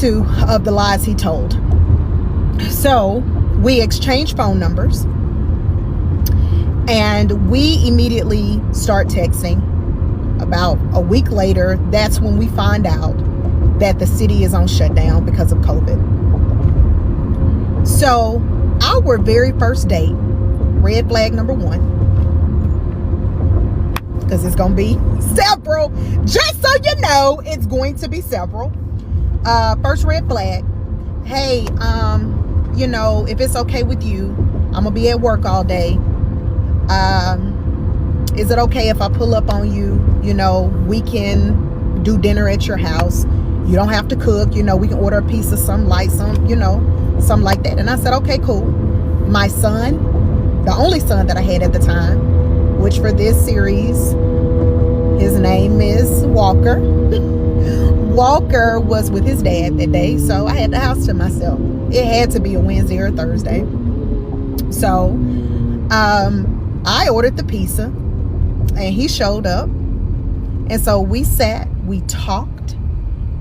two of the lies he told. So we exchanged phone numbers, and we immediately start texting. About a week later, that's when we find out that the city is on shutdown because of COVID. So our very first date, red flag number one, because it's going to be several, just so you know, it's going to be several. First red flag, hey, you know, if it's okay with you, I'm going to be at work all day. Is it okay if I pull up on you? You know, we can do dinner at your house. You don't have to cook. You know, we can order a piece of something light, you know, something like that. And I said, okay, cool. My son, the only son that I had at the time, which for this series, his name is Walker. Walker was with his dad that day, so I had the house to myself. It had to be a Wednesday or a Thursday. So I ordered the pizza, and he showed up. And so we sat, we talked,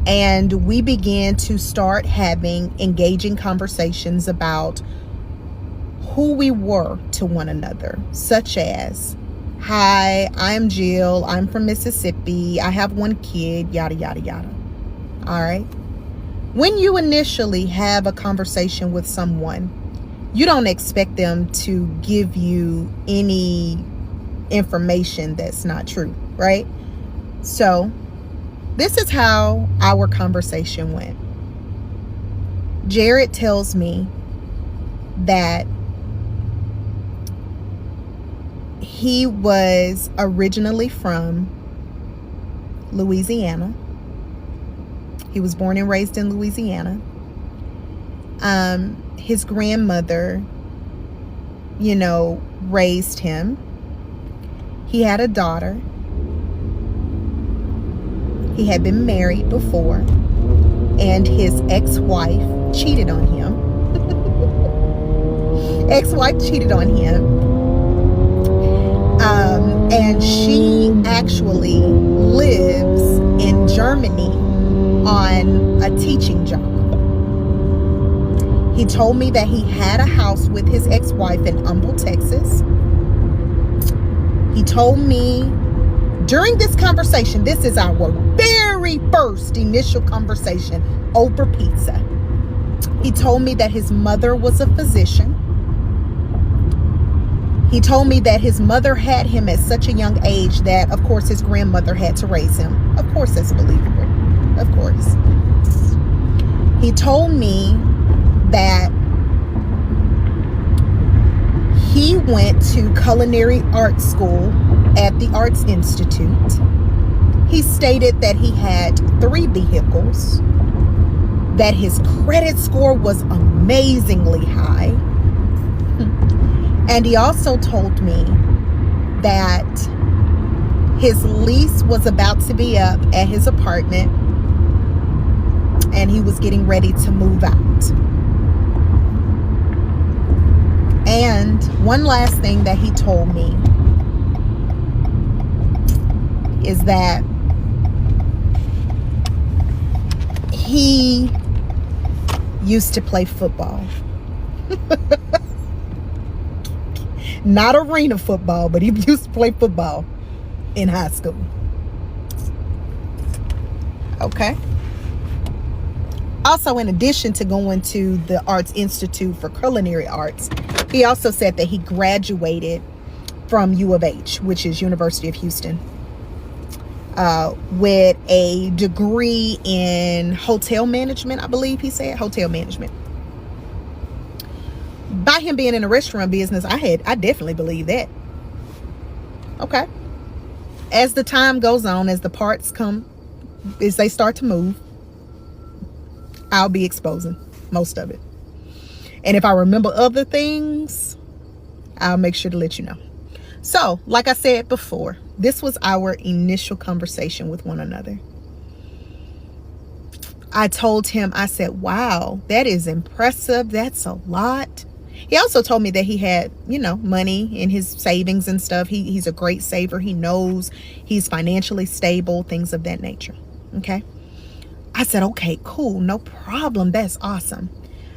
and we began to start having engaging conversations about who we were to one another, such as, hi, I'm Jill, I'm from Mississippi, I have one kid, yada, yada, yada. All right. When you initially have a conversation with someone, you don't expect them to give you any information that's not true, right? So this is how our conversation went. Jared tells me that he was originally from Louisiana. He was born and raised in Louisiana. His grandmother, you know, raised him. He had a daughter. He had been married before, and his ex-wife cheated on him. Ex-wife cheated on him. And she actually lives in Germany on a teaching job. He told me that he had a house with his ex-wife in Humble, Texas. He told me during this conversation, this is our very first initial conversation over pizza. He told me that his mother was a physician. He told me that his mother had him at such a young age that, of course, his grandmother had to raise him. Of course, that's believable. Of course. He told me that he went to culinary art school at the Arts Institute. He stated that he had 3 vehicles, that his credit score was amazingly high. And he also told me that his lease was about to be up at his apartment and he was getting ready to move out. And one last thing that he told me is that he used to play football. Not arena football, but he used to play football in high school. Okay. Also, in addition to going to the Arts Institute for Culinary Arts, he also said that he graduated from U of H, which is University of Houston, with a degree in hotel management, I believe he said, hotel management. By him being in the restaurant business, I definitely believe that. Okay. As the time goes on, as the parts come, as they start to move, I'll be exposing most of it. And if I remember other things, I'll make sure to let you know. So, like I said before, this was our initial conversation with one another. I told him, I said, wow, that is impressive. That's a lot. He also told me that he had, you know, money in his savings and stuff. He's a great saver. He knows he's financially stable, things of that nature. Okay. I said, okay, cool, no problem. That's awesome.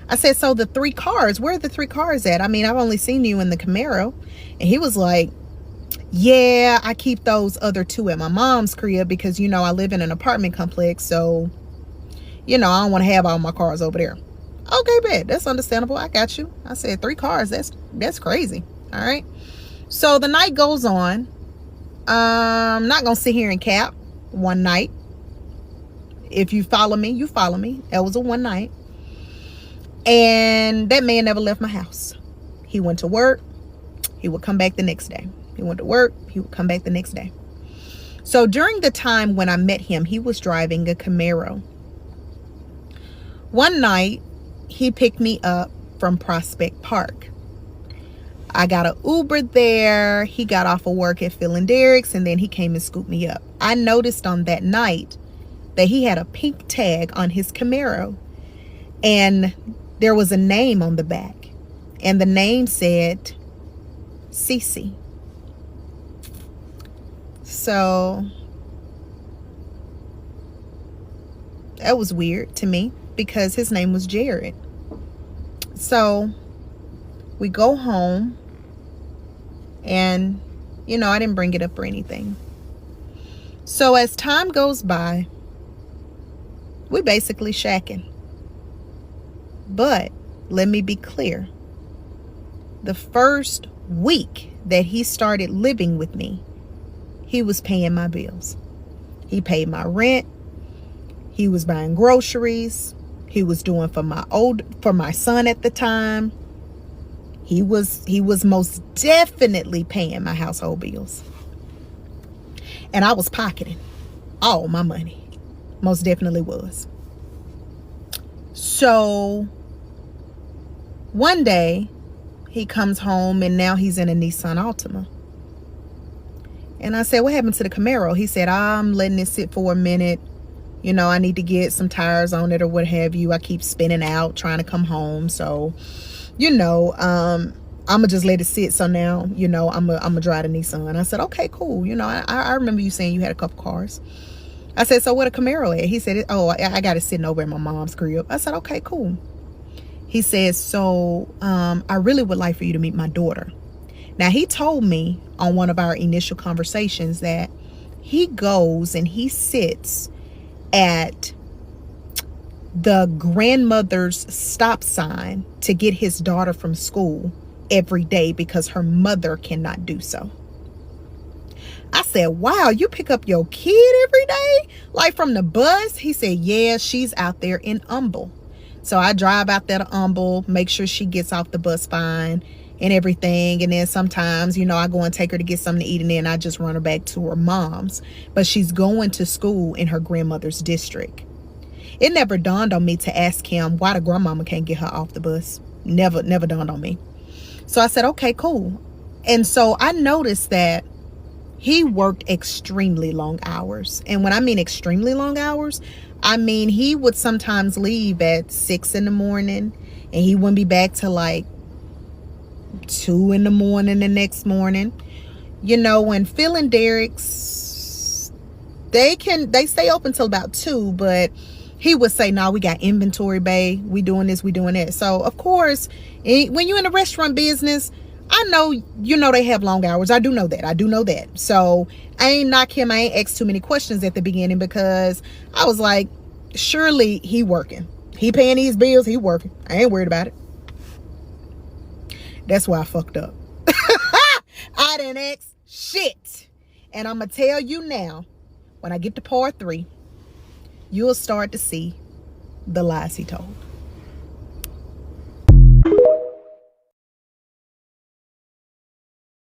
I said, so the 3 cars, where are the 3 cars at? I mean, I've only seen you in the Camaro. And he was like, yeah, I keep those other 2 at my mom's crib because, you know, I live in an apartment complex. So, you know, I don't want to have all my cars over there. Okay, bet. That's understandable. I got you. I said 3 cars. That's crazy. All right. So the night goes on. I'm not going to sit here and cap one night. If you follow me, you follow me. That was a one night. And that man never left my house. He went to work. He would come back the next day. He went to work. He would come back the next day. So during the time when I met him, he was driving a Camaro. One night, he picked me up from Prospect Park. I got an Uber there. He got off of work at Phil and Derek's, and then he came and scooped me up. I noticed on that night that he had a pink tag on his Camaro, and there was a name on the back, and the name said Cece. So that was weird to me because his name was Jared. So we go home, and you know, I didn't bring it up or anything. So as time goes by, we basically shacking. But let me be clear. The first week that he started living with me, he was paying my bills. He paid my rent. He was buying groceries. He was doing for my son at the time. He was most definitely paying my household bills. And I was pocketing all my money. Most definitely was. So one day he comes home, and now he's in a Nissan Altima. And I said, what happened to the Camaro? He said, I'm letting it sit for a minute. You know, I need to get some tires on it or what have you. I keep spinning out trying to come home. So, you know, I'm going to just let it sit. So now, you know, I'm going to drive the Nissan. I said, okay, cool. You know, I remember you saying you had a couple cars. I said, so what a Camaro at? He said, oh, I got it sitting over at my mom's crib. I said, okay, cool. He says, so I really would like for you to meet my daughter. Now, he told me on one of our initial conversations that he goes and he sits at the grandmother's stop sign to get his daughter from school every day because her mother cannot do so. I said, wow, you pick up your kid every day? Like from the bus? He said, yeah, she's out there in Humble. So I drive out there to Humble, make sure she gets off the bus fine and everything. And then sometimes, you know, I go and take her to get something to eat, and then I just run her back to her mom's. But she's going to school in her grandmother's district. It never dawned on me to ask him why the grandmama can't get her off the bus. Never dawned on me. So I said, okay, cool. And so I noticed that he worked extremely long hours. And when I mean extremely long hours, I mean he would sometimes leave at 6 in the morning, and he wouldn't be back till like 2 in the morning the next morning. You know, when Phil and Derek's, they stay open till about 2, but he would say, no, we got inventory, babe. We doing this, we doing that. So of course, when you're in the restaurant business, I know, you know, they have long hours. I do know that. So I ain't knock him. I ain't asked too many questions at the beginning because I was like, surely he working. He paying these bills. He working. I ain't worried about it. That's why I fucked up. I didn't ask shit. And I'm going to tell you now, when I get to part 3, you'll start to see the lies he told.